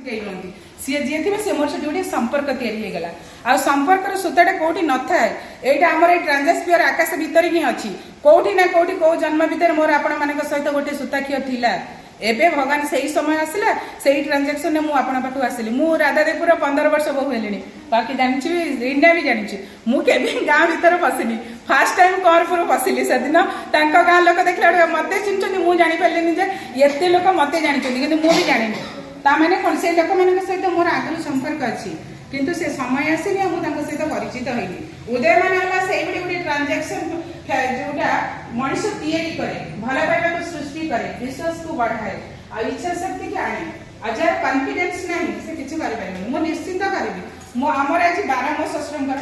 सी जी थे सी मोर से गोटे संपर्क या आ संपर्क सूताटा कौटी न थाए यहाँ आम ट्रांजेस्फियर आकाश भितर ही अच्छी कौटी ना कौटी कौ जन्म भितर मोर आपण मान सहित गोटे सूताक्षी थिला एबे भगवान से ही समय आसला से ही ट्रांजेक्शन में मुझे पाखु आसली मु राधादेवपुर 15 वर्ष बहु हेली बाकी जानी रिंडा भी जानी मुझे गाँ भर पशिनी फास्ट टाइम करपुर पशिली से दिन गाँ लोक देखला मत चिन्ह मुझे जापारे जे ये लोक मत जानते कि मुझे जानी ताने कौन से लोक मान सहित मोर आगु संपर्क अच्छी किंतु से समय आसनी मुझे सहित परिचित होनी उदयमान है गोटे ट्रांजेक्शन जोटा मनीष तैयारी करे भल पाइबा को सृष्टि करे विश्वास को बढ़ाए आ इच्छा शक्ति की आने आ जार कॉन्फिडेंस नहीं से किसी करें मु निश्चिंत करी आमर आज 12 मो ससुरंकर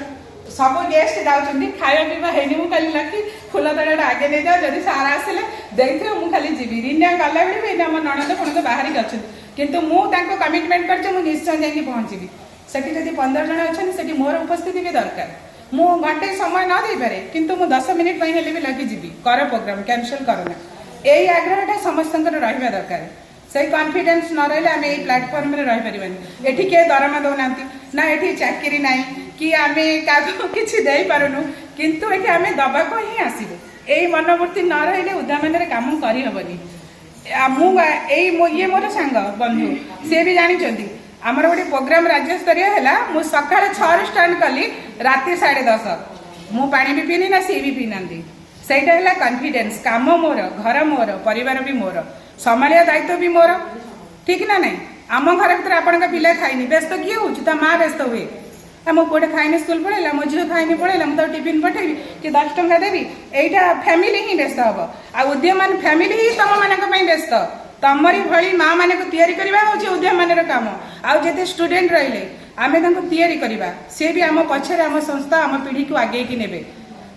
सब गेस्ट जाऊँ खाया पीवा है खाली लाखी फुल तड़ा आगे नहीं जाओ जब सारा आसले देखिए मुझे खाली जी रिन्या गला बेले भी आम नणंद फणंद बाहर अच्छे कितु मुझे कमिटमेंट कर निश्चय जाकि पहुँची सेठी जब 15 जन अच्छा मोर उपस्थिति भी दरकार मु घंटे समय न दे पारे किंतु मु 10 मिनिट हेले भी लगी जीवी कर प्रोग्राम कैंसल करना यही आग्रहटा समस्त रहा दरकार से कॉन्फिडेंस न रही आम यही प्लाटफर्म में रही पारे एठी के दरमा दौना ना ये चाकरी ना कि आम क्या किसी दे पारुनु किंतु ये आम दबा को ही आसबू यही मनोवृत्ति न रही उद्यमान काम करहबनी ये मोर सांग बंधु सी भी जानते आमर गोटे प्रोग्राम राज्य स्तरीय है मु सका 6 स्टार्ट कली राति 10:30 मु पानी भी पीनी ना सी भी पीना सहीटा है कॉन्फिडेंस काम मोर घर मोर परिवार भी मोर संभालिया दायित्व भी मोर ठीक ना नहीं आम घर भर आपण पिला खाइनी व्यस्त किए हो माँ व्यस्त हुए मो पुटे खाइनी स्कूल पढ़ेगा मो झील खाइनी पढ़ेगा मुझे टिफिन पठेबी कि 10 टंका देवी यहाँ फैमिली ही व्यस्त हम आ उद्यमान फैमिली ही तुम मान व्यस्त तमरी भली माँ मान को तैयारी करवा हूँ उद्यमान काम आते स्टूडेंट रहिले आम तैयारी करवा सी भी आम पछरे आम संस्था आम पीढ़ी को आगे की नेबे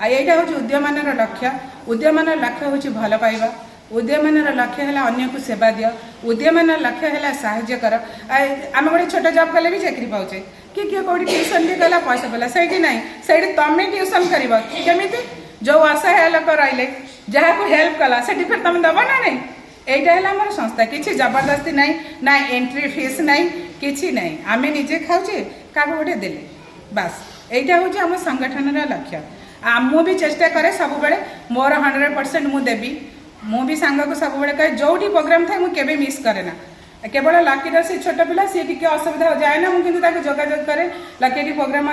यहाँ हूँ उद्यमान लक्ष्य उद्यमान लक्ष्य हूँ भल पाइबा उद्यमान लक्ष्य है अन्य को सेवा दियो उद्यमान लक्ष्य है साहाय्य कर आम गोटे छोट जॉब कले भी चाकरी पाचे कि किए कौटी ट्यूशन भी कला पैसा पाला से ना से तुम ट्यूशन कर केमी जो असहाय लोक रही जहाँ को हेल्प कला से फिर तुम दब ना नहीं यहाँ है आम संस्था किसी जबरदस्ती नहीं ना एंट्री फीस नहीं किसी नहीं आम निजे खाऊे क्या गोटे देले बास यहाँ हूँ आम संगठन लक्ष्य मु भी चेष्टा करे सब बेले मोर 100% मु देवी मु भी सांग को सब बेले कहे जो प्रोग्राम था मुझे मिस करे ना केवल लकीर से छोट पिला सी टी असुविधा जाए ना मुझे जोगाजोग करे लकी प्रोग्राम